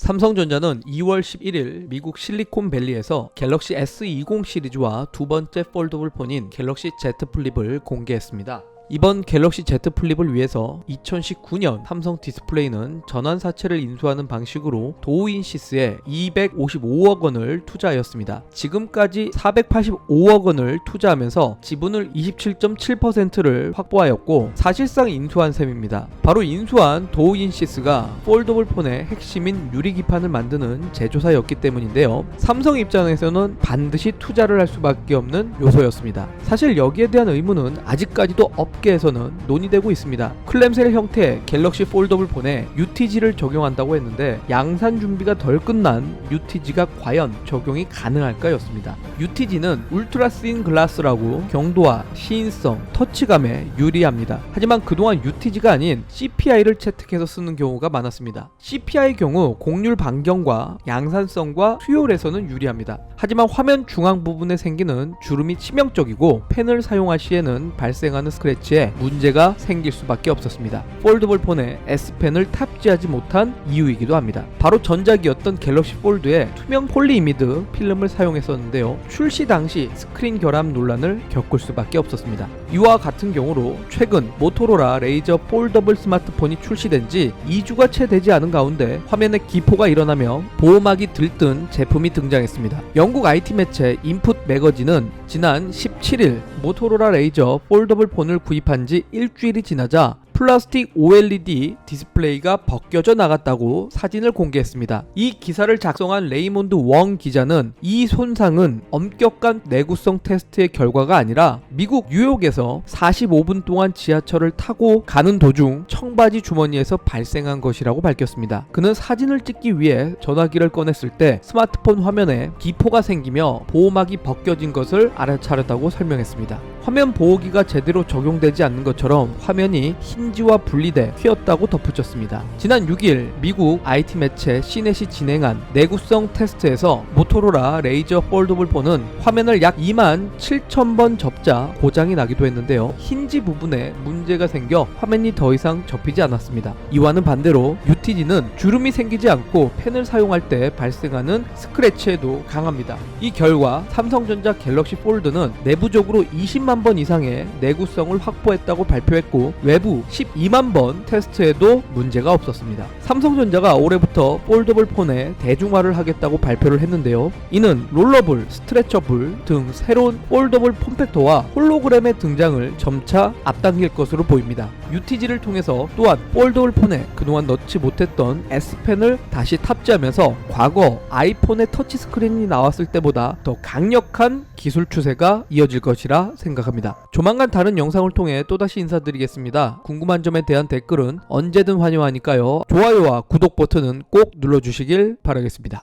삼성전자는 2월 11일 미국 실리콘밸리에서 갤럭시 S20 시리즈와 두 번째 폴더블 폰인 갤럭시 Z 플립을 공개했습니다. 이번 갤럭시 Z 플립을 위해서 2019년 삼성 디스플레이는 전환사채를 인수하는 방식으로 도우인시스에 255억 원을 투자하였습니다. 지금까지 485억 원을 투자하면서 지분을 27.7%를 확보하였고 사실상 인수한 셈입니다. 바로 인수한 도우인시스가 폴더블 폰의 핵심인 유리기판을 만드는 제조사였기 때문인데요. 삼성 입장에서는 반드시 투자를 할 수밖에 없는 요소였습니다. 사실 여기에 대한 의문은 아직까지도 업계에서는 논의되고 있습니다. 클램셀 형태의 갤럭시 폴더블 폰에 UTG를 적용한다고 했는데 양산 준비가 덜 끝난 UTG가 과연 적용이 가능할까였습니다. UTG는 울트라 씬 글라스라고 경도와 시인성, 터치감에 유리합니다. 하지만 그동안 UTG가 아닌 CPI를 채택해서 쓰는 경우가 많았습니다. CPI의 경우 곡률 반경과 양산성과 수율에서는 유리합니다. 하지만 화면 중앙 부분에 생기는 주름이 치명적이고 펜을 사용할 시에는 발생하는 스크래치에 문제가 생길 수밖에 없었습니다. 폴더블 폰에 S펜을 탑재하지 못한 이유이기도 합니다. 바로 전작이었던 갤럭시 폴드에 투명 폴리이미드 필름을 사용했었는데요. 출시 당시 스크린 결함 논란을 겪을 수밖에 없었습니다. 이와 같은 경우로 최근 모토로라 레이저 폴더블 스마트폰이 출시된 지 2주가 채 되지 않은 가운데 화면에 기포가 일어나며 보호막이 들뜬 제품이 등장했습니다. 영국 IT 매체 인풋 매거진은 지난 17일 모토로라 레이저 폴더블 폰을 구입한 지 일주일이 지나자 플라스틱 OLED 디스플레이가 벗겨져 나갔다고 사진을 공개했습니다. 이 기사를 작성한 레이몬드 웡 기자는 이 손상은 엄격한 내구성 테스트의 결과가 아니라 미국 뉴욕에서 45분 동안 지하철을 타고 가는 도중 청바지 주머니에서 발생한 것이라고 밝혔습니다. 그는 사진을 찍기 위해 전화기를 꺼냈을 때 스마트폰 화면에 기포가 생기며 보호막이 벗겨진 것을 알아차렸다고 설명했습니다. 화면 보호기가 제대로 적용되지 않는 것처럼 화면이 힌지와 분리돼 휘었다고 덧붙였습니다. 지난 6일 미국 IT 매체 시넷이 진행한 내구성 테스트에서 모토로라 레이저 폴더블 폰은 화면을 약 27,000번 접자 고장이 나기도 했는데요. 힌지 부분에 문제가 생겨 화면이 더 이상 접히지 않았습니다. 이와는 반대로 UTG는 주름이 생기지 않고 펜을 사용할 때 발생하는 스크래치에도 강합니다. 이 결과 삼성전자 갤럭시 폴드는 내부적으로 20만 번 이상의 내구성을 확보했다고 발표했고 외부 12만 번 테스트에도 문제가 없었습니다. 삼성전자가 올해부터 폴더블 폰의 대중화를 하겠다고 발표를 했는데요. 이는 롤러블, 스트레쳐블 등 새로운 폴더블 폼팩터와 홀로그램의 등장을 점차 앞당길 것으로 보입니다. UTG를 통해서 또한 폴더블 폰에 그동안 넣지 못했던 S펜을 다시 탑재하면서 과거 아이폰의 터치스크린이 나왔을 때보다 더 강력한 기술 추세가 이어질 것이라 생각합니다. 조만간 다른 영상을 통해 또다시 인사드리겠습니다. 궁금한 점에 대한 댓글은 언제든 환영하니까요. 좋아요와 구독 버튼은 꼭 눌러주시길 바라겠습니다.